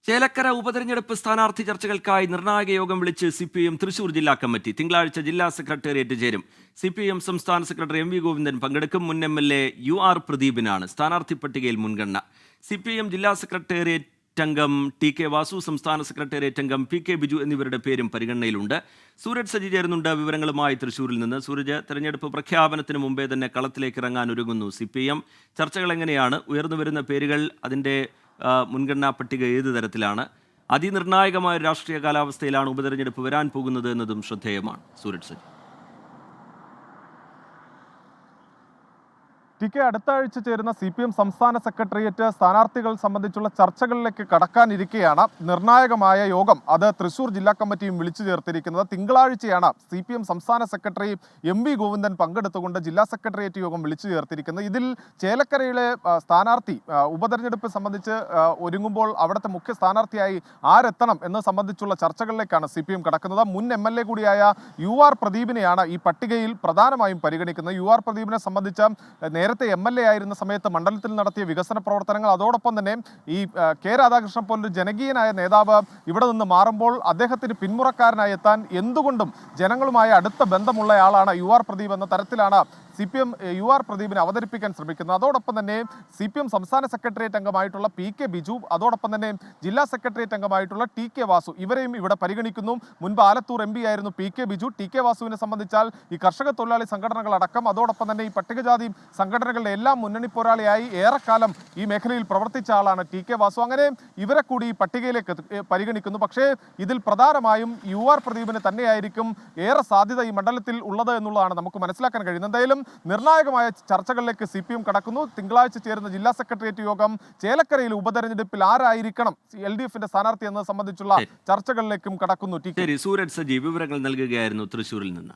ചേലക്കര ഉപതെരഞ്ഞെടുപ്പ് സ്ഥാനാർത്ഥി ചർച്ചകൾക്കായി നിർണായക യോഗം വിളിച്ച് സിപിഎം തൃശൂർ ജില്ലാ കമ്മിറ്റി തിങ്കളാഴ്ച ജില്ലാ സെക്രട്ടേറിയറ്റ് ചേരും. സിപിഎം സംസ്ഥാന സെക്രട്ടറി എം വി ഗോവിന്ദൻ പങ്കെടുക്കും. മുൻ MLA UR പ്രദീപിനാണ് സ്ഥാനാർത്ഥി പട്ടികയിൽ മുൻഗണന. സിപിഎം ജില്ലാ സെക്രട്ടേറിയറ്റ് അംഗം TK വാസു, സംസ്ഥാന സെക്രട്ടേറിയറ്റ് അംഗം PK ബിജു എന്നിവരുടെ പേരും പരിഗണനയിലുണ്ട്. സൂരജ് സജി ചേരുന്നുണ്ട് വിവരങ്ങളുമായി തൃശൂരിൽ നിന്ന്. സൂരജ്, തെരഞ്ഞെടുപ്പ് പ്രഖ്യാപനത്തിന് മുമ്പേ തന്നെ കളത്തിലേക്ക് ഇറങ്ങാൻ ഒരുങ്ങുന്നു സിപിഎം. ചർച്ചകൾ എങ്ങനെയാണ്? ഉയർന്നു വരുന്ന പേരുകൾ, അതിൻ്റെ മുൻഗണനാ പട്ടിക ഏത് തരത്തിലാണ്? അതിനിർണായകമായ രാഷ്ട്രീയ കാലാവസ്ഥയിലാണ് ഉപതെരഞ്ഞെടുപ്പ് വരാൻ പോകുന്നത് എന്നതും ശ്രദ്ധേയമാണ്. സൂരജ് സജി. TK, അടുത്ത ആഴ്ച ചേരുന്ന CPM സംസ്ഥാന സെക്രട്ടേറിയറ്റ് സ്ഥാനാർത്ഥികൾ സംബന്ധിച്ചുള്ള ചർച്ചകളിലേക്ക് കടക്കാനിരിക്കെയാണ് നിർണായകമായ യോഗം. അത് തൃശൂർ ജില്ലാ കമ്മിറ്റിയും വിളിച്ചു ചേർത്തിരിക്കുന്നത്. തിങ്കളാഴ്ചയാണ് CPM സംസ്ഥാന സെക്രട്ടറി MV ഗോവിന്ദൻ പങ്കെടുത്തുകൊണ്ട് ജില്ലാ സെക്രട്ടേറിയറ്റ് യോഗം വിളിച്ചു ചേർത്തിരിക്കുന്നത്. ഇതിൽ ചേലക്കരയിലെ സ്ഥാനാർത്ഥി ഉപതെരഞ്ഞെടുപ്പ് സംബന്ധിച്ച് ഒരുങ്ങുമ്പോൾ അവിടുത്തെ മുഖ്യ സ്ഥാനാർത്ഥിയായി ആരെത്തണം എന്ന് സംബന്ധിച്ചുള്ള ചർച്ചകളിലേക്കാണ് CPM കടക്കുന്നത്. മുൻ MLA കൂടിയായ UR പ്രദീപിനെയാണ് ഈ പട്ടികയിൽ പ്രധാനമായും പരിഗണിക്കുന്നത്. UR പ്രദീപിനെ സംബന്ധിച്ച് നേരത്തെ MLA ആയിരുന്ന സമയത്ത് മണ്ഡലത്തിൽ നടത്തിയ വികസന പ്രവർത്തനങ്ങൾ, അതോടൊപ്പം തന്നെ ഈ K രാധാകൃഷ്ണൻ പോലൊരു ജനകീയനായ നേതാവ് ഇവിടെ നിന്ന് മാറുമ്പോൾ അദ്ദേഹത്തിന് പിന്മുറക്കാരനായി എത്താൻ എന്തുകൊണ്ടും ജനങ്ങളുമായി അടുത്ത ബന്ധമുള്ളയാളാണ് UR പ്രദീപ് എന്ന തരത്തിലാണ് CPM UR പ്രദീപിനെ അവതരിപ്പിക്കാൻ ശ്രമിക്കുന്നത്. അതോടൊപ്പം തന്നെ CPM സംസ്ഥാന സെക്രട്ടേറിയറ്റ് അംഗമായിട്ടുള്ള PK ബിജു, അതോടൊപ്പം തന്നെ ജില്ലാ സെക്രട്ടേറിയറ്റ് അംഗമായിട്ടുള്ള TK വാസു, ഇവരെയും ഇവിടെ പരിഗണിക്കുന്നു. മുൻപ് ആലത്തൂർ MP ആയിരുന്നു PK ബിജു. TK വാസുവിനെ സംബന്ധിച്ചാൽ ഈ കർഷക തൊഴിലാളി സംഘടനകളടക്കം, അതോടൊപ്പം തന്നെ ഈ പട്ടികജാതി സംഘടനകളുടെ എല്ലാം മുന്നണി പോരാളിയായി ഏറെക്കാലം ഈ മേഖലയിൽ പ്രവർത്തിച്ച ആളാണ് TK വാസു. അങ്ങനെ ഇവരെ കൂടി ഈ പട്ടികയിലേക്ക് പരിഗണിക്കുന്നു. പക്ഷേ ഇതിൽ പ്രധാനമായും UR പ്രദീപിന് തന്നെയായിരിക്കും ഏറെ സാധ്യത ഈ മണ്ഡലത്തിൽ ഉള്ളത് എന്നുള്ളതാണ് നമുക്ക് മനസ്സിലാക്കാൻ കഴിയുന്നത്. എന്തായാലും നിർണായകമായ ചർച്ചകളിലേക്ക് CPM കടക്കുന്നു. തിങ്കളാഴ്ച ചേരുന്ന ജില്ലാ സെക്രട്ടേറിയറ്റ് യോഗം ചേലക്കരയിൽ ഉപതെരഞ്ഞെടുപ്പിൽ ആരായിരിക്കണം LDFന്റെ സ്ഥാനാർത്ഥി എന്നത് സംബന്ധിച്ചുള്ള ചർച്ചകളിലേക്കും കടക്കുന്നു. സൂരജ് സജി വിവരങ്ങൾ നൽകുകയായിരുന്നു തൃശൂരിൽ നിന്ന്.